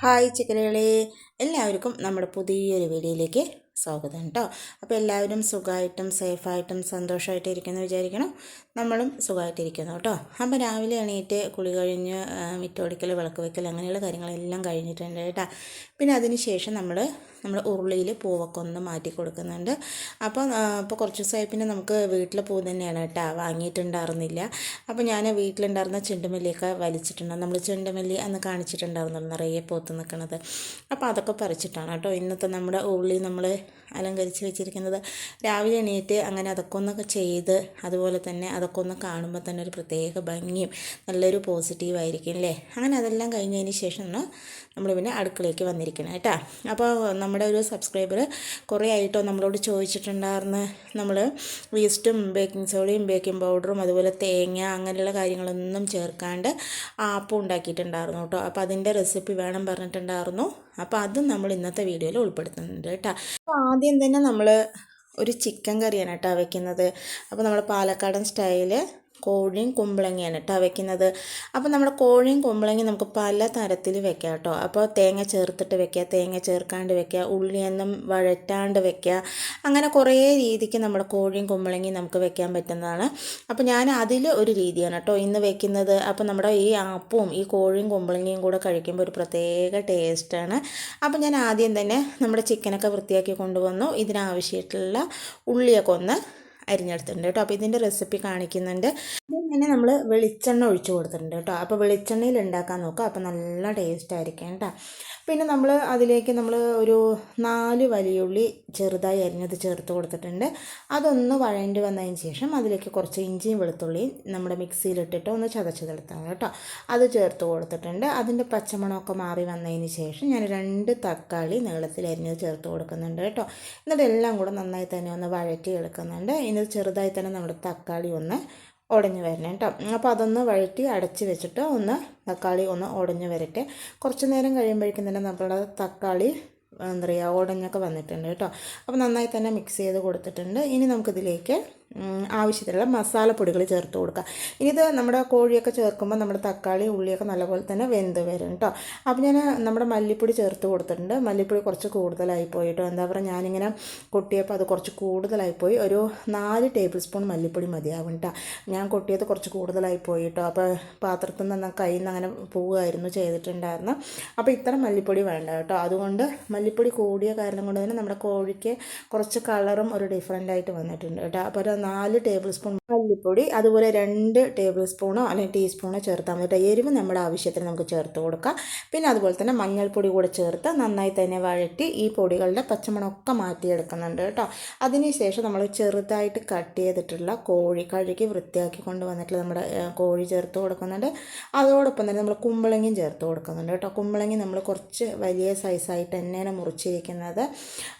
Hi ചിക്കനുകളെ, എല്ലാവർക്കും നമ്മുടെ പുതിയൊരു വീഡിയോയിലേക്ക് സ്വാഗതം കേട്ടോ. അപ്പോൾ എല്ലാവരും സുഖമായിട്ടും സേഫായിട്ടും സന്തോഷമായിട്ടും ഇരിക്കുന്നു വിചാരിക്കണം. നമ്മളും സുഖമായിട്ടിരിക്കുന്നു കേട്ടോ. അപ്പോൾ രാവിലെ എണീറ്റ് കുളി കഴിഞ്ഞ് മിറ്റോടിക്കൽ, വിളക്ക് വയ്ക്കൽ അങ്ങനെയുള്ള കാര്യങ്ങളെല്ലാം കഴിഞ്ഞിട്ടുണ്ട് കേട്ടോ. പിന്നെ അതിന് ശേഷം നമ്മൾ ഉരുളിയിൽ പൂവൊക്കെ ഒന്ന് മാറ്റി കൊടുക്കുന്നുണ്ട്. അപ്പോൾ കുറച്ച് ദിവസമായി പിന്നെ നമുക്ക് വീട്ടിലെ പൂ തന്നെയാണ് കേട്ടോ, വാങ്ങിയിട്ടുണ്ടായിരുന്നില്ല. അപ്പോൾ ഞാൻ വീട്ടിലുണ്ടായിരുന്ന ചെണ്ടുമല്ലിയൊക്കെ വലിച്ചിട്ടുണ്ട്. നമ്മൾ ചെണ്ടുമല്ലി അന്ന് കാണിച്ചിട്ടുണ്ടായിരുന്നു നിറയെ പൂത്ത് നിൽക്കുന്നത്. അപ്പോൾ അതൊക്കെ പറിച്ചിട്ടാണ് കേട്ടോ ഇന്നത്തെ നമ്മുടെ ഉരുളി നമ്മൾ അലങ്കരിച്ച് വെച്ചിരിക്കുന്നത്. രാവിലെ എണീറ്റ് അങ്ങനെ അതൊക്കെ ഒന്നൊക്കെ ചെയ്ത്, അതുപോലെ തന്നെ അതൊക്കെ ഒന്ന് കാണുമ്പോൾ തന്നെ ഒരു പ്രത്യേക ഭംഗിയും നല്ലൊരു പോസിറ്റീവായിരിക്കും അല്ലേ. അങ്ങനെ അതെല്ലാം കഴിഞ്ഞതിന് ശേഷമാണ് നമ്മൾ പിന്നെ അടുക്കളയ്ക്ക് വന്നിരിക്കണം കേട്ടോ. അപ്പോൾ നമ്മുടെ ഒരു സബ്സ്ക്രൈബർ കുറേ ആയിട്ടോ നമ്മളോട് ചോദിച്ചിട്ടുണ്ടായിരുന്നു, നമ്മൾ ഈസ്റ്റും ബേക്കിംഗ് സോഡയും ബേക്കിംഗ് പൗഡറും അതുപോലെ തേങ്ങ അങ്ങനെയുള്ള കാര്യങ്ങളൊന്നും ചേർക്കാണ്ട് ആപ്പം ഉണ്ടാക്കിയിട്ടുണ്ടായിരുന്നു കേട്ടോ. അപ്പോൾ അതിൻ്റെ റെസിപ്പി വേണം പറഞ്ഞിട്ടുണ്ടായിരുന്നു. അപ്പോൾ അതും നമ്മൾ ഇന്നത്തെ വീഡിയോയിൽ ഉൾപ്പെടുത്തുന്നുണ്ട് കേട്ടോ. അപ്പോൾ ആദ്യം തന്നെ നമ്മൾ ഒരു ചിക്കൻ കറിയാണ് കേട്ടോ വയ്ക്കുന്നത്. അപ്പോൾ നമ്മൾ പാലക്കാടൻ സ്റ്റൈല് കോഴിയും കുമ്പളങ്ങയാണ് കേട്ടോ വയ്ക്കുന്നത്. അപ്പോൾ നമ്മുടെ കോഴിയും കുമ്പളങ്ങയും നമുക്ക് പല തരത്തിൽ വെക്കാം കേട്ടോ. അപ്പോൾ തേങ്ങ ചേർത്തിട്ട് വെക്കുക, തേങ്ങ ചേർക്കാണ്ട് വെക്കുക, ഉള്ളിയൊന്നും വഴറ്റാണ്ട് വെക്കുക, അങ്ങനെ കുറേ രീതിക്ക് നമ്മുടെ കോഴിയും കുമ്പളങ്ങയും നമുക്ക് വെക്കാൻ പറ്റുന്നതാണ്. അപ്പോൾ ഞാൻ അതിൽ ഒരു രീതിയാണ് കേട്ടോ ഇന്ന് വെക്കുന്നത്. അപ്പോൾ നമ്മുടെ ഈ ആപ്പവും ഈ കോഴിയും കുമ്പളങ്ങയും കൂടെ കഴിക്കുമ്പോൾ ഒരു പ്രത്യേക ടേസ്റ്റാണ്. അപ്പോൾ ഞാൻ ആദ്യം തന്നെ നമ്മുടെ ചിക്കനൊക്കെ വൃത്തിയാക്കി കൊണ്ടുവന്നു. ഇതിനാവശ്യമായിട്ടുള്ള ഉള്ളിയൊക്കെ ഒന്ന് അരിഞ്ഞെടുത്തിട്ടുണ്ട് കേട്ടോ. അപ്പോൾ ഇതിൻ്റെ റെസിപ്പി കാണിക്കുന്നുണ്ട്. ഇതിൽ തന്നെ നമ്മൾ വെളിച്ചെണ്ണ ഒഴിച്ച് കൊടുത്തിട്ടുണ്ട് കേട്ടോ. അപ്പോൾ വെളിച്ചെണ്ണയിൽ ഉണ്ടാക്കാൻ നോക്കുക, അപ്പോൾ നല്ല ടേസ്റ്റ് ആയിരിക്കും കേട്ടോ. പിന്നെ നമ്മൾ അതിലേക്ക് ഒരു 4 വലിയുള്ളി ചെറുതായി അരിഞ്ഞത് ചേർത്ത് കൊടുത്തിട്ടുണ്ട്. അതൊന്ന് വഴണ്ടി വന്നതിന് ശേഷം അതിലേക്ക് കുറച്ച് ഇഞ്ചിയും വെളുത്തുള്ളിയും നമ്മുടെ മിക്സിയിലിട്ടിട്ട് ഒന്ന് ചതച്ചെടുത്താണ് കേട്ടോ. അത് ചേർത്ത് കൊടുത്തിട്ടുണ്ട്. അതിൻ്റെ പച്ചമണമൊക്കെ മാറി വന്നതിന് ശേഷം ഞാൻ 2 തക്കാളി നീളത്തിൽ അരിഞ്ഞത് ചേർത്ത് കൊടുക്കുന്നുണ്ട് കേട്ടോ. എന്നിട്ട് എല്ലാം കൂടെ നന്നായി തന്നെ ഒന്ന് വഴറ്റി എടുക്കുന്നുണ്ട്. ഇനി ചെറുതായി തന്നെ നമ്മുടെ തക്കാളി ഒന്ന് ഉടഞ്ഞു വരണം കേട്ടോ. അപ്പോൾ അതൊന്ന് വഴറ്റി അടച്ച് വെച്ചിട്ട് തക്കാളി ഒന്ന് ഉടഞ്ഞു വരട്ടെ. കുറച്ച് നേരം കഴിയുമ്പോഴേക്കും തന്നെ നമ്മുടെ തക്കാളി എന്താ പറയുക ഉടഞ്ഞൊക്കെ വന്നിട്ടുണ്ട് കേട്ടോ. അപ്പോൾ നന്നായി തന്നെ മിക്സ് ചെയ്ത് കൊടുത്തിട്ടുണ്ട്. ഇനി നമുക്കിതിലേക്ക് ആവശ്യത്തിനുള്ള മസാലപ്പൊടികൾ ചേർത്ത് കൊടുക്കുക. ഇനിയിത് നമ്മുടെ കോഴിയൊക്കെ ചേർക്കുമ്പോൾ നമ്മുടെ തക്കാളി ഉള്ളിയൊക്കെ നല്ലപോലെ തന്നെ വെന്ത് വരും കേട്ടോ. അപ്പോൾ ഞാൻ നമ്മുടെ മല്ലിപ്പൊടി ചേർത്ത് കൊടുത്തിട്ടുണ്ട്. മല്ലിപ്പൊടി കുറച്ച് കൂടുതലായിപ്പോയി കേട്ടോ. എന്താ പറയുക, ഞാനിങ്ങനെ കൊട്ടിയപ്പോൾ അത് കുറച്ച് കൂടുതലായിപ്പോയി. ഒരു 4 ടേബിൾ സ്പൂൺ മല്ലിപ്പൊടി മതിയാവും കേട്ടോ. ഞാൻ കൊട്ടിയത് കുറച്ച് കൂടുതലായിപ്പോയി കേട്ടോ. അപ്പോൾ പാത്രത്തിൽ നിന്ന് കയ്യിൽ നിന്ന് അങ്ങനെ പോവുകയായിരുന്നു ചെയ്തിട്ടുണ്ടായിരുന്നു. അപ്പോൾ ഇത്ര മല്ലിപ്പൊടി വേണ്ട കേട്ടോ. അതുകൊണ്ട് മല്ലിപ്പൊടി കൂടിയ കാരണം കൊണ്ട് തന്നെ നമ്മുടെ കോഴിക്ക് കുറച്ച് കളറും ഒരു ഡിഫറൻ്റ് ആയിട്ട് വന്നിട്ടുണ്ട് കേട്ടോ. അപ്പോൾ 4 ടേബിൾ സ്പൂൺ മല്ലിപ്പൊടി, അതുപോലെ 2 ടേബിൾ സ്പൂണോ അല്ലെങ്കിൽ ടീസ്പൂണോ ചേർത്താൽ മതി. എരിവ് നമ്മുടെ ആവശ്യത്തിന് നമുക്ക് ചേർത്ത് കൊടുക്കാം. പിന്നെ അതുപോലെ തന്നെ മഞ്ഞൾപ്പൊടി കൂടെ ചേർത്ത് നന്നായി തന്നെ വഴറ്റി ഈ പൊടികളുടെ പച്ചമണമൊക്കെ മാറ്റിയെടുക്കുന്നുണ്ട് കേട്ടോ. അതിനുശേഷം നമ്മൾ ചെറുതായിട്ട് കട്ട് ചെയ്തിട്ടുള്ള കോഴി കഴുകി വൃത്തിയാക്കി കൊണ്ടുവന്നിട്ടുള്ള നമ്മുടെ കോഴി ചേർത്ത് കൊടുക്കുന്നുണ്ട്. അതോടൊപ്പം തന്നെ നമ്മൾ കുമ്പളങ്ങയും ചേർത്ത് കൊടുക്കുന്നുണ്ട് കേട്ടോ. കുമ്പളങ്ങി നമ്മൾ കുറച്ച് വലിയ സൈസായിട്ട് തന്നെയാണ് മുറിച്ചിരിക്കുന്നത്.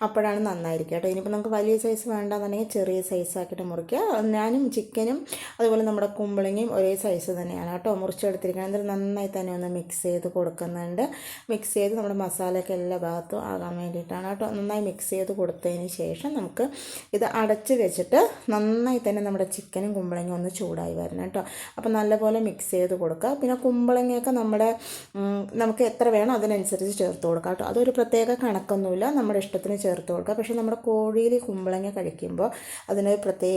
അപ്പോഴാണ് നന്നായിരിക്കും കേട്ടോ. ഇനിയിപ്പോൾ നമുക്ക് വലിയ സൈസ് വേണ്ടെന്നുണ്ടെങ്കിൽ ചെറിയ സൈസാക്കിയിട്ട് മുറിക്കുക. ഞാനും ചിക്കനും അതുപോലെ നമ്മുടെ കുമ്പളങ്ങയും ഒരേ സൈസ് തന്നെയാണ് കേട്ടോ മുറിച്ചെടുത്തിരിക്കുന്നത്. എന്നിട്ട് നന്നായി തന്നെ ഒന്ന് മിക്സ് ചെയ്ത് കൊടുക്കുന്നുണ്ട്. മിക്സ് ചെയ്ത് നമ്മുടെ മസാലയൊക്കെ എല്ലാ ഭാഗത്തും ആകാൻ വേണ്ടിയിട്ടാണ് കേട്ടോ. നന്നായി മിക്സ് ചെയ്ത് കൊടുത്തതിന് ശേഷം നമുക്ക് ഇത് അടച്ച് വെച്ചിട്ട് നന്നായി തന്നെ നമ്മുടെ ചിക്കനും കുമ്പളങ്ങയും ഒന്ന് ചൂടായി വരണം കേട്ടോ. അപ്പോൾ നല്ലപോലെ മിക്സ് ചെയ്ത് കൊടുക്കുക. പിന്നെ കുമ്പളങ്ങയൊക്കെ നമുക്ക് എത്ര വേണം അതിനനുസരിച്ച് ചേർത്ത് കൊടുക്കുക കേട്ടോ. അതൊരു പ്രത്യേക കണക്കൊന്നുമില്ല, നമ്മുടെ ഇഷ്ടത്തിന് ചേർത്ത് കൊടുക്കുക. പക്ഷേ നമ്മുടെ കോഴിയിൽ കുമ്പളങ്ങ കഴിക്കുമ്പോൾ അതിനൊരു പ്രത്യേക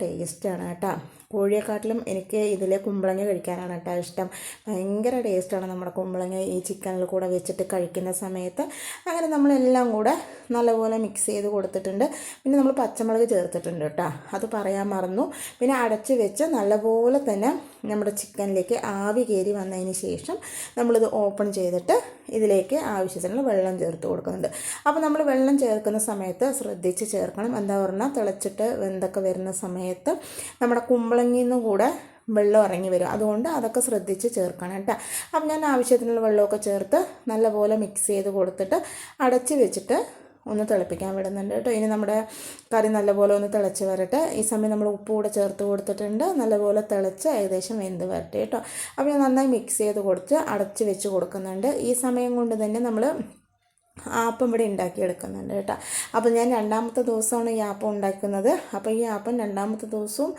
ടേസ്റ്റാണ് കേട്ടോ. കോഴിയെക്കാട്ടിലും എനിക്ക് ഇതിലെ കുമ്പളങ്ങ കഴിക്കാനാണ് കേട്ടോ ഇഷ്ടം. ഭയങ്കര ടേസ്റ്റാണ് നമ്മുടെ കുമ്പളങ്ങ ഈ ചിക്കനിൽ കൂടെ വെച്ചിട്ട് കഴിക്കുന്ന സമയത്ത്. അങ്ങനെ നമ്മളെല്ലാം കൂടെ നല്ലപോലെ മിക്സ് ചെയ്ത് കൊടുത്തിട്ടുണ്ട്. പിന്നെ നമ്മൾ പച്ചമുളക് ചേർത്തിട്ടുണ്ട് കേട്ടോ, അത് പറയാൻ മറന്നു. പിന്നെ അടച്ച് വെച്ച് നല്ലപോലെ തന്നെ നമ്മുടെ ചിക്കനിലേക്ക് ആവി കയറി വന്നതിന് ശേഷം നമ്മളിത് ഓപ്പൺ ചെയ്തിട്ട് ഇതിലേക്ക് ആവശ്യത്തിനുള്ള വെള്ളം ചേർത്ത് കൊടുക്കുന്നുണ്ട്. അപ്പോൾ നമ്മൾ വെള്ളം ചേർക്കുന്ന സമയത്ത് ശ്രദ്ധിച്ച് ചേർക്കണം. എന്താ പറഞ്ഞാൽ തിളച്ചിട്ട് വെന്തൊക്കെ വരുന്ന സമയത്ത് നമ്മുടെ കുമ്പളങ്ങിൽ നിന്നും കൂടെ വെള്ളം ഇറങ്ങി വരും. അതുകൊണ്ട് അതൊക്കെ ശ്രദ്ധിച്ച് ചേർക്കണം കേട്ടോ. അപ്പം ഞാൻ ആവശ്യത്തിനുള്ള വെള്ളമൊക്കെ ചേർത്ത് നല്ലപോലെ മിക്സ് ചെയ്ത് കൊടുത്തിട്ട് അടച്ച് വെച്ചിട്ട് ഒന്ന് തിളപ്പിക്കാൻ വിടുന്നുണ്ട് കേട്ടോ. ഇനി നമ്മുടെ കറി നല്ലപോലെ ഒന്ന് തിളച്ച് വരട്ടെ. ഈ സമയം നമ്മൾ ഉപ്പ് കൂടെ ചേർത്ത് കൊടുത്തിട്ടുണ്ട്. നല്ലപോലെ തിളച്ച് ഏകദേശം വെന്ത് വരട്ടെ കേട്ടോ. അപ്പോൾ ഞാൻ നന്നായി മിക്സ് ചെയ്ത് കൊടുത്ത് അടച്ച് വെച്ച് കൊടുക്കുന്നുണ്ട്. ഈ സമയം കൊണ്ട് തന്നെ നമ്മൾ ആപ്പം ഇവിടെ ഉണ്ടാക്കിയെടുക്കുന്നുണ്ട് കേട്ടോ. അപ്പോൾ ഞാൻ 2ാമത്തെ ദിവസമാണ് ഈ ആപ്പം ഉണ്ടാക്കുന്നത്. അപ്പോൾ ഈ ആപ്പം 2ാമത്തെ ദിവസവും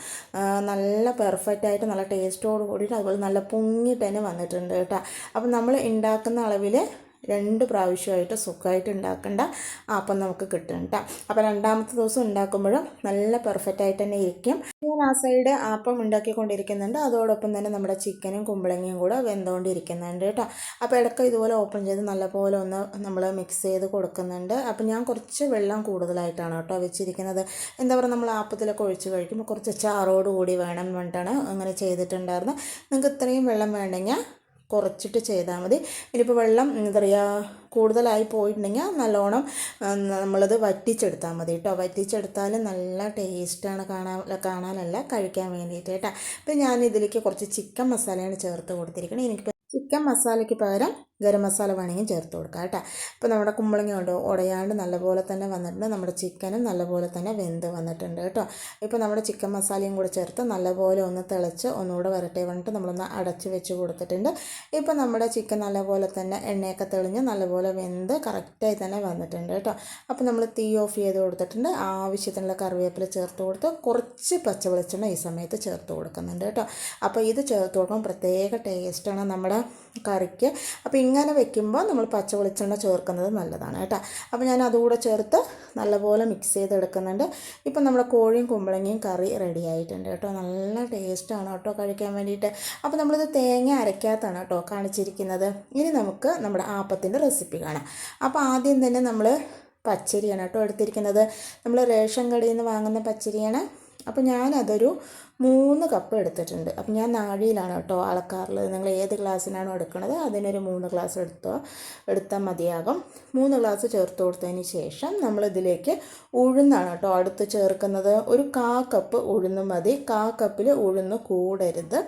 നല്ല പെർഫെക്റ്റായിട്ട് നല്ല ടേസ്റ്റോട് കൂടിയിട്ട് അതുപോലെ നല്ല പൊങ്ങിയിട്ട് തന്നെ വന്നിട്ടുണ്ട് കേട്ടോ. അപ്പോൾ നമ്മൾ ഉണ്ടാക്കുന്ന അളവിൽ 2 പ്രാവശ്യമായിട്ട് സുഖമായിട്ട് ഉണ്ടാക്കേണ്ട അപ്പം നമുക്ക് കിട്ടും കേട്ടോ. അപ്പോൾ രണ്ടാമത്തെ ദിവസം ഉണ്ടാക്കുമ്പോഴും നല്ല പെർഫെക്റ്റ് ആയിട്ട് തന്നെ ഇരിക്കും. ഞാൻ ആ സൈഡ് അപ്പം ഉണ്ടാക്കിക്കൊണ്ടിരിക്കുന്നുണ്ട്, അതോടൊപ്പം തന്നെ നമ്മുടെ ചിക്കനും കുമ്പളങ്ങയും കൂടെ വെന്തുകൊണ്ടിരിക്കുന്നുണ്ട് കേട്ടോ. അപ്പോൾ ഇടയ്ക്ക് ഇതുപോലെ ഓപ്പൺ ചെയ്ത് നല്ലപോലെ ഒന്ന് നമ്മൾ മിക്സ് ചെയ്ത് കൊടുക്കുന്നുണ്ട്. അപ്പോൾ ഞാൻ കുറച്ച് വെള്ളം കൂടുതലായിട്ടാണ് കേട്ടോ വെച്ചിരിക്കുന്നത്. എന്താ പറയുക, നമ്മൾ ആപ്പത്തിലൊക്കെ ഒഴിച്ച് കഴിക്കുമ്പോൾ കുറച്ച് ചാറോട് കൂടി വേണം വേണ്ടിയിട്ടാണ് അങ്ങനെ ചെയ്തിട്ടുണ്ടായിരുന്നത്. നിങ്ങൾക്ക് ഇത്രയും വെള്ളം വേണമെങ്കിൽ കുറച്ചിട്ട് ചെയ്താൽ മതി. ഇനിയിപ്പോൾ വെള്ളം എന്താ പറയുക കൂടുതലായി പോയിട്ടുണ്ടെങ്കിൽ നല്ലോണം നമ്മളത് വറ്റിച്ചെടുത്താൽ മതി കേട്ടോ. വറ്റിച്ചെടുത്താൽ നല്ല ടേസ്റ്റാണ്, കാണാനല്ല കഴിക്കാൻ വേണ്ടിയിട്ട് കേട്ടോ. അപ്പോൾ ഞാൻ ഇതിലേക്ക് കുറച്ച് ചിക്കൻ മസാലയാണ് ചേർത്ത് കൊടുത്തിരിക്കുന്നത്. എനിക്ക് ചിക്കൻ മസാലയ്ക്ക് പകരം ഗരം മസാല വേണമെങ്കിൽ ചേർത്ത് കൊടുക്കാം കേട്ടോ. ഇപ്പോൾ നമ്മുടെ കുമ്പളങ്ങ കൊണ്ട് ഉടയാണ്ട് നല്ലപോലെ തന്നെ വന്നിട്ടുണ്ട്, നമ്മുടെ ചിക്കനും നല്ലപോലെ തന്നെ വെന്ത് വന്നിട്ടുണ്ട് കേട്ടോ. ഇപ്പോൾ നമ്മുടെ ചിക്കൻ മസാലയും കൂടെ ചേർത്ത് നല്ലപോലെ ഒന്ന് തിളച്ച് ഒന്നുകൂടെ വരട്ടെ വന്നിട്ട് നമ്മളൊന്ന് അടച്ച് വെച്ച് കൊടുത്തിട്ടുണ്ട്. ഇപ്പോൾ നമ്മുടെ ചിക്കൻ നല്ലപോലെ തന്നെ എണ്ണയൊക്കെ തെളിഞ്ഞ് നല്ലപോലെ വെന്ത് കറക്റ്റായി തന്നെ വന്നിട്ടുണ്ട് കേട്ടോ. അപ്പോൾ നമ്മൾ തീ ഓഫ് ചെയ്ത് കൊടുത്തിട്ടുണ്ട്. ആവശ്യത്തിനുള്ള കറിവേപ്പില ചേർത്ത് കൊടുത്ത് കുറച്ച് പച്ച വെളിച്ചെണ്ണ ഈ സമയത്ത് ചേർത്ത് കൊടുക്കുന്നുണ്ട് കേട്ടോ. അപ്പോൾ ഇത് ചേർത്ത് കൊടുക്കുമ്പോൾ പ്രത്യേക ടേസ്റ്റാണ് നമ്മുടെ കറിക്ക്. അപ്പോൾ ഇങ്ങനെ വെക്കുമ്പോൾ നമ്മൾ പച്ച വെളിച്ചെണ്ണ ചേർക്കുന്നത് നല്ലതാണ് കേട്ടോ. അപ്പോൾ ഞാൻ അതുകൂടെ ചേർത്ത് നല്ലപോലെ മിക്സ് ചെയ്തെടുക്കുന്നുണ്ട്. ഇപ്പം നമ്മുടെ കോഴിയും കുമ്പളങ്ങയും കറി റെഡി ആയിട്ടുണ്ട് കേട്ടോ. നല്ല ടേസ്റ്റാണ് കേട്ടോ കഴിക്കാൻ വേണ്ടിയിട്ട്. അപ്പോൾ നമ്മളിത് തേങ്ങ അരയ്ക്കാത്താണ് കേട്ടോ കാണിച്ചിരിക്കുന്നത്. ഇനി നമുക്ക് നമ്മുടെ ആപ്പത്തിൻ്റെ റെസിപ്പി കാണാം. അപ്പോൾ ആദ്യം തന്നെ നമ്മൾ പച്ചരിയാണ് കേട്ടോ എടുത്തിരിക്കുന്നത്. നമ്മൾ റേഷൻ കടയിൽ നിന്ന് വാങ്ങുന്ന പച്ചരിയാണ്. അപ്പോൾ ഞാനതൊരു 3 കപ്പ് എടുത്തിട്ടുണ്ട്. അപ്പം ഞാൻ നാഴിയിലാണ് കേട്ടോ അളക്കാറിൽ. നിങ്ങൾ ഏത് ഗ്ലാസ്സിനാണോ എടുക്കുന്നത് അതിനൊരു 3 ഗ്ലാസ് എടുത്താൽ മതിയാകും. 3 ഗ്ലാസ് ചേർത്ത് കൊടുത്തതിന് ശേഷം നമ്മളിതിലേക്ക് ഉഴുന്നാണ് കേട്ടോ അടുത്ത് ചേർക്കുന്നത്. ഒരു 1/4 കപ്പ് ഉഴുന്ന് മതി. 1/4 കപ്പിൽ ഉഴുന്ന് കൂടരുത്,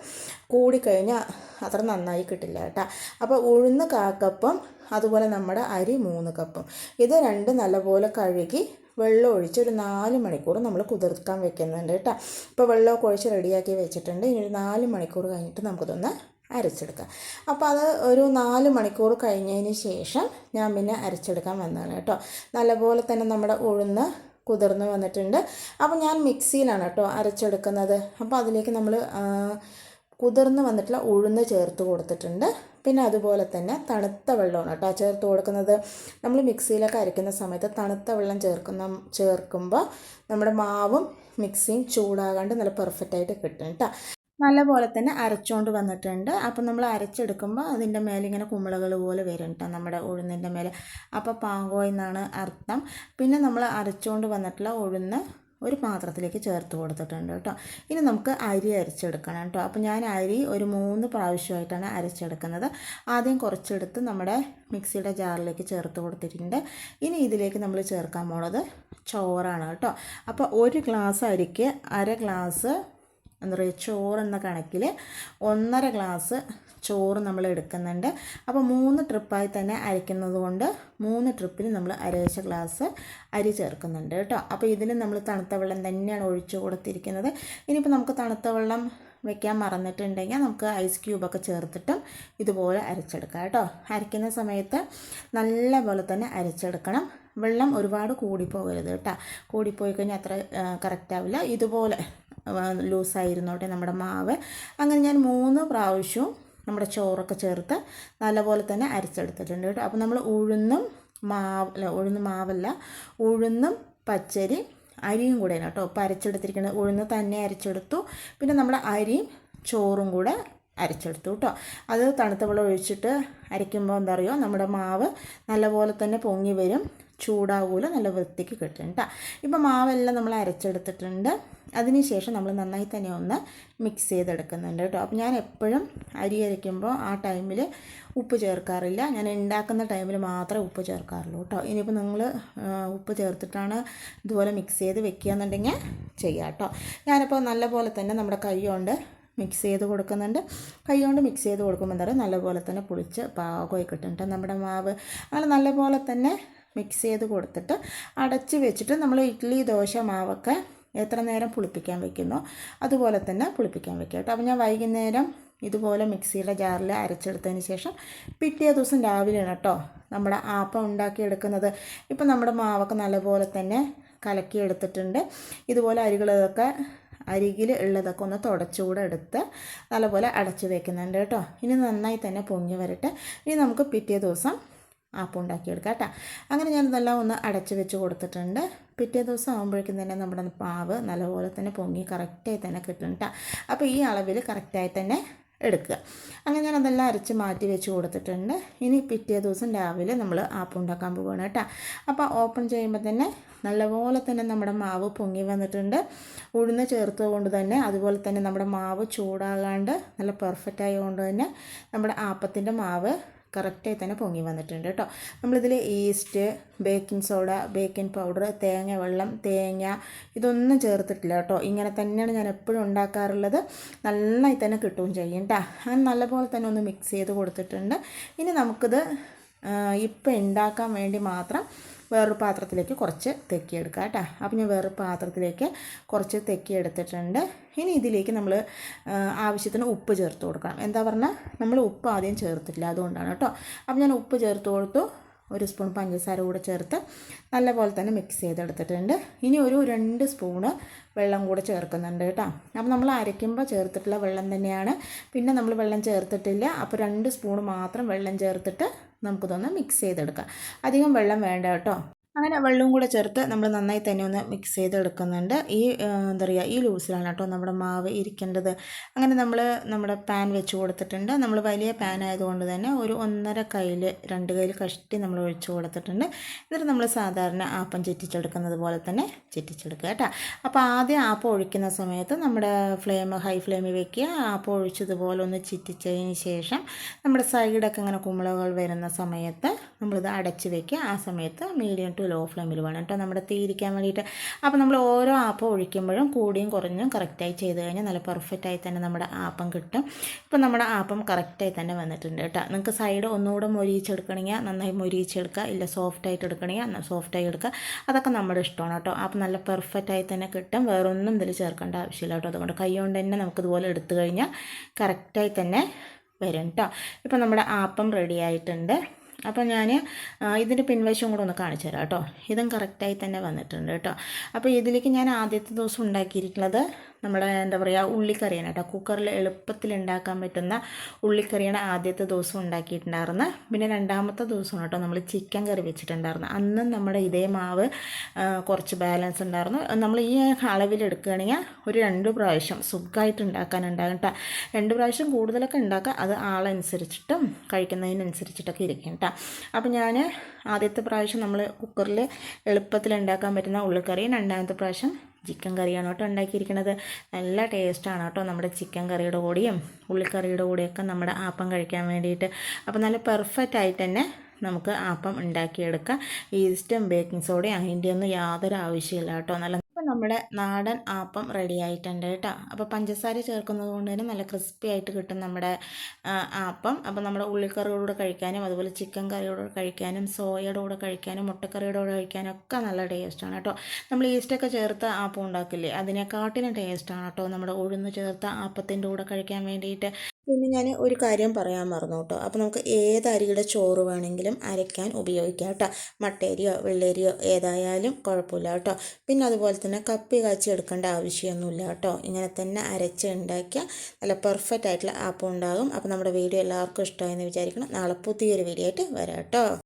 കൂടിക്കഴിഞ്ഞാൽ അത്ര നന്നായി കിട്ടില്ല കേട്ടോ. അപ്പോൾ ഉഴുന്ന് 1/4 കപ്പും അതുപോലെ നമ്മുടെ അരി 3 കപ്പും. ഇത് രണ്ടും നല്ലപോലെ കഴുകി വെള്ളം ഒഴിച്ച് ഒരു 4 മണിക്കൂർ നമ്മൾ കുതിർക്കാൻ വെക്കുന്നുണ്ട് കേട്ടോ. ഇപ്പോൾ വെള്ളമൊക്കെ ഒഴിച്ച് റെഡിയാക്കി വെച്ചിട്ടുണ്ട്. ഇനി ഒരു 4 മണിക്കൂർ കഴിഞ്ഞിട്ട് നമുക്കിതൊന്ന് അരച്ചെടുക്കാം. അപ്പോൾ അത് ഒരു 4 മണിക്കൂർ കഴിഞ്ഞതിന് ശേഷം ഞാൻ പിന്നെ അരച്ചെടുക്കാൻ വന്നതാണ് കേട്ടോ. നല്ലപോലെ തന്നെ നമ്മുടെ ഉഴുന്ന് കുതിർന്ന് വന്നിട്ടുണ്ട്. അപ്പോൾ ഞാൻ മിക്സിയിലാണ് കേട്ടോ അരച്ചെടുക്കുന്നത്. അപ്പോൾ അതിലേക്ക് നമ്മൾ കുതിർന്ന് വന്നിട്ടുള്ള ഉഴുന്ന് ചേർത്ത് കൊടുത്തിട്ടുണ്ട്. പിന്നെ അതുപോലെ തന്നെ തണുത്ത വെള്ളമാണ് കേട്ടോ ചേർത്ത് കൊടുക്കുന്നത്. നമ്മൾ മിക്സിയിലൊക്കെ അരയ്ക്കുന്ന സമയത്ത് തണുത്ത വെള്ളം ചേർക്കുമ്പോൾ നമ്മുടെ മാവും മിക്സിയും ചൂടാകാണ്ട് നല്ല പെർഫെക്റ്റായിട്ട് കിട്ടും കേട്ടോ. നല്ലപോലെ തന്നെ അരച്ചുകൊണ്ട് വന്നിട്ടുണ്ട്. അപ്പം നമ്മൾ അരച്ചെടുക്കുമ്പോൾ അതിൻ്റെ മേലെ ഇങ്ങനെ കുമിളകൾ പോലെ വരും കേട്ടോ നമ്മുടെ ഉഴുന്നിൻ്റെ മേലെ. അപ്പോൾ പാകോ എന്നാണ് അർത്ഥം. പിന്നെ നമ്മൾ അരച്ചുകൊണ്ട് വന്നിട്ടുള്ള ഉഴുന്ന് ഒരു പാത്രത്തിലേക്ക് ചേർത്ത് കൊടുത്തിട്ടുണ്ട് കേട്ടോ. ഇനി നമുക്ക് അരി അരച്ചെടുക്കണം കേട്ടോ. അപ്പോൾ ഞാൻ അരി ഒരു 3 പ്രാവശ്യമായിട്ടാണ് അരച്ചെടുക്കുന്നത്. ആദ്യം കുറച്ചെടുത്ത് നമ്മുടെ മിക്സിയുടെ ജാറിലേക്ക് ചേർത്ത് കൊടുത്തിട്ടുണ്ട്. ഇനി ഇതിലേക്ക് നമ്മൾ ചേർക്കാൻ പോണത് ചോറാണ് കേട്ടോ. അപ്പോൾ 1 ഗ്ലാസ് അരിക്ക് 1/2 ഗ്ലാസ് എന്താ പറയുക ചോറെന്ന കണക്കിൽ 1/2 ഗ്ലാസ് ചോറ് നമ്മൾ എടുക്കുന്നുണ്ട്. അപ്പോൾ 3 ട്രിപ്പായി തന്നെ അരയ്ക്കുന്നത് കൊണ്ട് 3 ട്രിപ്പിൽ നമ്മൾ അരച്ച ഗ്ലാസ് അരി ചേർക്കുന്നുണ്ട് കേട്ടോ. അപ്പോൾ ഇതിൽ നമ്മൾ തണുത്ത വെള്ളം തന്നെയാണ് ഒഴിച്ചു കൊടുത്തിരിക്കുന്നത്. ഇനിയിപ്പോൾ നമുക്ക് തണുത്ത വെള്ളം വെക്കാൻ മറന്നിട്ടുണ്ടെങ്കിൽ നമുക്ക് ഐസ് ക്യൂബൊക്കെ ചേർത്തിട്ടും ഇതുപോലെ അരച്ചെടുക്കാം കേട്ടോ. അരയ്ക്കുന്ന സമയത്ത് നല്ല പോലെ തന്നെ അരച്ചെടുക്കണം. വെള്ളം ഒരുപാട് കൂടിപ്പോകരുത് കേട്ടോ. കൂടിപ്പോയി കഴിഞ്ഞാൽ അത്ര കറക്റ്റാവില്ല. ഇതുപോലെ ലൂസായിരുന്നോട്ടെ നമ്മുടെ മാവ്. അങ്ങനെ ഞാൻ 3 പ്രാവശ്യവും നമ്മുടെ ചോറൊക്കെ ചേർത്ത് നല്ലപോലെ തന്നെ അരച്ചെടുത്തിട്ടുണ്ട് കേട്ടോ. അപ്പോൾ നമ്മൾ ഉഴുന്നും പച്ചരി അരിയും കൂടെ കേട്ടോ ഇപ്പോൾ അരച്ചെടുത്തിരിക്കുന്നത്. ഉഴുന്ന് തന്നെ അരച്ചെടുത്തു, പിന്നെ നമ്മുടെ അരിയും ചോറും കൂടെ അരച്ചെടുത്തു കേട്ടോ. അത് തണുത്ത വെള്ളം ഒഴിച്ചിട്ട് അരയ്ക്കുമ്പോൾ എന്താ പറയുക നമ്മുടെ മാവ് നല്ലപോലെ തന്നെ പൊങ്ങി വരും, ചൂടാകൂല, നല്ല വൃത്തിക്ക് കിട്ടും കേട്ടോ. ഇപ്പോൾ മാവെല്ലാം നമ്മൾ അരച്ചെടുത്തിട്ടുണ്ട്. അതിന് ശേഷം നമ്മൾ നന്നായി തന്നെ ഒന്ന് മിക്സ് ചെയ്തെടുക്കുന്നുണ്ട് കേട്ടോ. അപ്പോൾ ഞാൻ എപ്പോഴും അരി അരയ്ക്കുമ്പോൾ ആ ടൈമിൽ ഉപ്പ് ചേർക്കാറില്ല. ഞാൻ ഉണ്ടാക്കുന്ന ടൈമിൽ മാത്രമേ ഉപ്പ് ചേർക്കാറുള്ളൂ കേട്ടോ. ഇനിയിപ്പോൾ നിങ്ങൾ ഉപ്പ് ചേർത്തിട്ടാണ് ഇതുപോലെ മിക്സ് ചെയ്ത് വെക്കുക എന്നുണ്ടെങ്കിൽ ചെയ്യാം കേട്ടോ. ഞാനിപ്പോൾ നല്ലപോലെ തന്നെ നമ്മുടെ കൈ കൊണ്ട് മിക്സ് ചെയ്ത് കൊടുക്കുന്നുണ്ട്. കൈ കൊണ്ട് മിക്സ് ചെയ്ത് കൊടുക്കുമ്പോൾ എന്താ പറയുക നല്ലപോലെ തന്നെ പുളിച്ച് പാകമായി കിട്ടും കേട്ടോ നമ്മുടെ മാവ്. അങ്ങനെ നല്ലപോലെ തന്നെ മിക്സ് ചെയ്ത് കൊടുത്തിട്ട് അടച്ച് വെച്ചിട്ട് നമ്മൾ ഇഡ്ഡലി ദോശ മാവൊക്കെ എത്ര നേരം പുളിപ്പിക്കാൻ വെക്കുന്നോ അതുപോലെ തന്നെ പുളിപ്പിക്കാൻ വെക്കുക കേട്ടോ. അപ്പോൾ ഞാൻ വൈകുന്നേരം ഇതുപോലെ മിക്സിയുടെ ജാറിൽ അരച്ചെടുത്തതിന് ശേഷം പിറ്റേ ദിവസം രാവിലെയാണ് കേട്ടോ നമ്മുടെ ആപ്പം ഉണ്ടാക്കിയെടുക്കുന്നത്. ഇപ്പം നമ്മുടെ മാവൊക്കെ നല്ലപോലെ തന്നെ കലക്കിയെടുത്തിട്ടുണ്ട്. ഇതുപോലെ അരികിൽ ഉള്ളതൊക്കെ ഒന്ന് തുടച്ചുകൂടെ എടുത്ത് നല്ലപോലെ അടച്ച് വെക്കുന്നുണ്ട് കേട്ടോ. ഇനി നന്നായി തന്നെ പൊങ്ങി വരട്ടെ. ഇനി നമുക്ക് പിറ്റേ ദിവസം ആപ്പം ഉണ്ടാക്കിയെടുക്കാം കേട്ടോ. അങ്ങനെ ഞാനിതെല്ലാം ഒന്ന് അടച്ച് വെച്ച് കൊടുത്തിട്ടുണ്ട്. പിറ്റേ ദിവസം ആകുമ്പോഴേക്കും തന്നെ നമ്മുടെ മാവ് നല്ലപോലെ തന്നെ പൊങ്ങി കറക്റ്റായി തന്നെ കിട്ടും കേട്ടോ. അപ്പോൾ ഈ അളവിൽ കറക്റ്റായി തന്നെ എടുക്കുക. അങ്ങനെ ഞാൻ അതെല്ലാം അരച്ച് മാറ്റി വെച്ച് കൊടുത്തിട്ടുണ്ട്. ഇനി പിറ്റേ ദിവസം രാവിലെ നമ്മൾ ആപ്പം ഉണ്ടാക്കാൻ പോവുകയാണ് കേട്ടോ. അപ്പോൾ ഓപ്പൺ ചെയ്യുമ്പോൾ തന്നെ നല്ലപോലെ തന്നെ നമ്മുടെ മാവ് പൊങ്ങി വന്നിട്ടുണ്ട്. ഉഴുന്ന് ചേർത്തത് കൊണ്ട് തന്നെ, അതുപോലെ തന്നെ നമ്മുടെ മാവ് ചൂടാകാണ്ട് നല്ല പെർഫെക്റ്റ് ആയതുകൊണ്ട് തന്നെ നമ്മുടെ ആപ്പത്തിൻ്റെ മാവ് കറക്റ്റായി തന്നെ പൊങ്ങി വന്നിട്ടുണ്ട് കേട്ടോ. നമ്മളിതിൽ east, baking soda, baking powder, തേങ്ങ വെള്ളം, തേങ്ങ ഇതൊന്നും ചേർത്തിട്ടില്ല കേട്ടോ. ഇങ്ങനെ തന്നെയാണ് ഞാൻ എപ്പോഴും ഉണ്ടാക്കാറുള്ളത്. നന്നായി തന്നെ കിട്ടുകയും ചെയ്യും കേട്ടോ. അങ്ങനെ നല്ലപോലെ തന്നെ ഒന്ന് മിക്സ് ചെയ്ത് കൊടുത്തിട്ടുണ്ട്. ഇനി നമുക്കിത് ഇപ്പം ഉണ്ടാക്കാൻ വേണ്ടി മാത്രം വേറൊരു പാത്രത്തിലേക്ക് കുറച്ച് തെക്കിയെടുക്കുക കേട്ടോ. അപ്പോൾ ഞാൻ വേറൊരു പാത്രത്തിലേക്ക് കുറച്ച് തെക്കിയെടുത്തിട്ടുണ്ട്. ഇനി ഇതിലേക്ക് നമ്മൾ ആവശ്യത്തിന് ഉപ്പ് ചേർത്ത് കൊടുക്കണം. എന്താ പറഞ്ഞാൽ നമ്മൾ ഉപ്പ് ആദ്യം ചേർത്തിട്ടില്ല, അതുകൊണ്ടാണ് കേട്ടോ. അപ്പോൾ ഞാൻ ഉപ്പ് ചേർത്ത് കൊടുത്തു. ഒരു സ്പൂൺ പഞ്ചസാര കൂടെ ചേർത്ത് നല്ലപോലെ തന്നെ മിക്സ് ചെയ്തെടുത്തിട്ടുണ്ട്. ഇനി ഒരു 2 സ്പൂണ് വെള്ളം കൂടെ ചേർക്കുന്നുണ്ട് കേട്ടോ. അപ്പോൾ നമ്മൾ അരയ്ക്കുമ്പോൾ ചേർത്തിട്ടുള്ള വെള്ളം തന്നെയാണ്. പിന്നെ നമ്മൾ വെള്ളം ചേർത്തിട്ടില്ല. അപ്പോൾ 2 സ്പൂൺ മാത്രം വെള്ളം ചേർത്തിട്ട് നമുക്കിതൊന്ന് മിക്സ് ചെയ്തെടുക്കാം. അധികം വെള്ളം വേണ്ട കേട്ടോ. അങ്ങനെ വെള്ളവും കൂടെ ചേർത്ത് നമ്മൾ നന്നായി തന്നെ ഒന്ന് മിക്സ് ചെയ്തെടുക്കുന്നുണ്ട്. എന്താ പറയുക, ഈ ലൂസിലാണ് കേട്ടോ നമ്മുടെ മാവ് ഇരിക്കേണ്ടത്. അങ്ങനെ നമ്മൾ നമ്മുടെ പാൻ വെച്ച് കൊടുത്തിട്ടുണ്ട്. നമ്മൾ വലിയ പാൻ ആയതുകൊണ്ട് തന്നെ ഒരു 1.5 കയ്യിൽ 2 കയ്യിൽ കഷ്ടി നമ്മൾ ഒഴിച്ച് കൊടുത്തിട്ടുണ്ട്. എന്നിട്ട് നമ്മൾ സാധാരണ ആപ്പം ചുറ്റിച്ചെടുക്കുന്നത് പോലെ തന്നെ ചുറ്റിച്ചെടുക്കുക കേട്ടോ. അപ്പോൾ ആദ്യം ആപ്പം ഒഴിക്കുന്ന സമയത്ത് നമ്മുടെ ഹൈ ഫ്ലെയിമിൽ വെക്കുക. ആപ്പം ഒഴിച്ചതുപോലെ ഒന്ന് ചുറ്റിച്ചതിന് ശേഷം നമ്മുടെ സൈഡൊക്കെ ഇങ്ങനെ കുമിളകൾ വരുന്ന സമയത്ത് നമ്മളിത് അടച്ച് വെക്കുക. ആ സമയത്ത് മീഡിയം ടു ലോ ഫ്ലെയിമിൽ വേണം കേട്ടോ നമ്മുടെ തീ ഇരിക്കാൻ വേണ്ടിയിട്ട്. അപ്പോൾ നമ്മൾ ഓരോ ആപ്പം ഒഴിക്കുമ്പോഴും കൂടിയും കുറഞ്ഞും കറക്റ്റായി ചെയ്ത് കഴിഞ്ഞാൽ നല്ല പെർഫെക്റ്റായി തന്നെ നമ്മുടെ ആപ്പം കിട്ടും. ഇപ്പോൾ നമ്മുടെ ആപ്പം കറക്റ്റായി തന്നെ വന്നിട്ടുണ്ട് കേട്ടോ. നിങ്ങൾക്ക് സൈഡ് ഒന്നുകൂടെ മൊരിയിച്ചെടുക്കണമെങ്കിൽ നന്നായി മൊരിയിച്ചെടുക്കുക, ഇല്ല സോഫ്റ്റായിട്ട് എടുക്കണമെങ്കിൽ സോഫ്റ്റായി എടുക്കുക. അതൊക്കെ നമ്മുടെ ഇഷ്ടമാണ് കേട്ടോ. അപ്പം നല്ല പെർഫെക്റ്റായി തന്നെ കിട്ടും. വേറൊന്നും ഇതിൽ ചേർക്കേണ്ട ആവശ്യമില്ല കേട്ടോ. അതുകൊണ്ട് കൈ കൊണ്ട് തന്നെ നമുക്കിതുപോലെ എടുത്തു കഴിഞ്ഞാൽ കറക്റ്റായി തന്നെ വരും കേട്ടോ. ഇപ്പോൾ നമ്മുടെ ആപ്പം റെഡി ആയിട്ടുണ്ട്. അപ്പോൾ ഞാൻ ഇതിൻ്റെ പിൻവശവും കൂടെ ഒന്ന് കാണിച്ചു തരാം കേട്ടോ. ഇതും കറക്റ്റായി തന്നെ വന്നിട്ടുണ്ട് കേട്ടോ. അപ്പോൾ ഇതിലേക്ക് ഞാൻ ആദ്യത്തെ ദിവസം ഉണ്ടാക്കിയിട്ടുള്ളത് നമ്മുടെ എന്താ പറയുക ഉള്ളിക്കറിയാണ് കേട്ടോ. കുക്കറിൽ എളുപ്പത്തിൽ ഉണ്ടാക്കാൻ പറ്റുന്ന ഉള്ളിക്കറിയാണ് ആദ്യത്തെ ദിവസം ഉണ്ടാക്കിയിട്ടുണ്ടായിരുന്നത്. പിന്നെ രണ്ടാമത്തെ ദിവസം കേട്ടോ നമ്മൾ ചിക്കൻ കറി വെച്ചിട്ടുണ്ടായിരുന്നു. അന്നും നമ്മുടെ ഇതേ മാവ് കുറച്ച് ബാലൻസ് ഉണ്ടായിരുന്നു. നമ്മൾ ഈ അളവിൽ എടുക്കുകയാണെങ്കിൽ ഒരു 2 പ്രാവശ്യം സുഖമായിട്ട് ഉണ്ടാക്കാനുണ്ടാകും കേട്ടോ. 2 പ്രാവശ്യം കൂടുതലൊക്കെ ഉണ്ടാക്കുക, അത് ആളനുസരിച്ചിട്ടും കഴിക്കുന്നതിനനുസരിച്ചിട്ടൊക്കെ ഇരിക്കും കേട്ടോ. അപ്പോൾ ഞാൻ ആദ്യത്തെ പ്രാവശ്യം നമ്മൾ കുക്കറിൽ എളുപ്പത്തിൽ ഉണ്ടാക്കാൻ പറ്റുന്ന ഉള്ളിക്കറിയും, രണ്ടാമത്തെ പ്രാവശ്യം ചിക്കൻ കറിയാണ് കേട്ടോ ഉണ്ടാക്കിയിരിക്കുന്നത്. നല്ല ടേസ്റ്റാണ് കേട്ടോ നമ്മുടെ ചിക്കൻ കറിയുടെ കൂടെയും ഉള്ളിക്കറിയുടെ കൂടെയൊക്കെ നമ്മുടെ ആപ്പം കഴിക്കാൻ വേണ്ടിയിട്ട്. അപ്പോൾ നല്ല പെർഫെക്റ്റ് ആയിട്ട് തന്നെ നമുക്ക് ആപ്പം ഉണ്ടാക്കിയെടുക്കാം. ഈസ്റ്റും ബേക്കിംഗ് സോഡയും അതിൻ്റെ ഒന്നും യാതൊരു ആവശ്യമില്ല കേട്ടോ. നല്ല അപ്പോൾ നമ്മുടെ നാടൻ ആപ്പം റെഡി ആയിട്ടുണ്ട് കേട്ടോ. അപ്പോൾ പഞ്ചസാര ചേർക്കുന്നത് കൊണ്ട് തന്നെ നല്ല ക്രിസ്പി ആയിട്ട് കിട്ടും നമ്മുടെ ആപ്പം. അപ്പോൾ നമ്മുടെ ഉള്ളിക്കറിയോട് കൂടെ കഴിക്കാനും, അതുപോലെ ചിക്കൻ കറിയോട് കഴിക്കാനും, സോയയുടെ കൂടെ കഴിക്കാനും, മുട്ടക്കറിയുടെ കൂടെ കഴിക്കാനും ഒക്കെ നല്ല ടേസ്റ്റാണ് കേട്ടോ. നമ്മൾ ഈസ്റ്റൊക്കെ ചേർത്ത് ആപ്പം ഉണ്ടാക്കില്ലേ, അതിനെക്കാട്ടിനും ടേസ്റ്റാണ് കേട്ടോ നമ്മുടെ ഉഴുന്ന് ചേർത്ത ആപ്പത്തിൻ്റെ കൂടെ കഴിക്കാൻ വേണ്ടിയിട്ട്. പിന്നെ ഞാൻ ഒരു കാര്യം പറയാൻ മറന്നു കേട്ടോ. അപ്പോൾ നമുക്ക് ഏത് അരിയുടെ ചോറ് വേണമെങ്കിലും അരയ്ക്കാൻ ഉപയോഗിക്കാം കേട്ടോ. മട്ടേരിയോ വെള്ളേരിയോ ഏതായാലും കുഴപ്പമില്ല കേട്ടോ. പിന്നെ അതുപോലെ തന്നെ കപ്പി കാച്ചി എടുക്കേണ്ട ആവശ്യമൊന്നുമില്ല കേട്ടോ. ഇങ്ങനെ തന്നെ അരച്ച് ഉണ്ടാക്കിയാൽ നല്ല പെർഫെക്റ്റ് ആയിട്ടുള്ള ആപ്പം ഉണ്ടാകും. അപ്പോൾ നമ്മുടെ വീഡിയോ എല്ലാവർക്കും ഇഷ്ടമായെന്ന് വിചാരിക്കണം. നാളെ പുതിയൊരു വീഡിയോ ആയിട്ട് വരാം കേട്ടോ.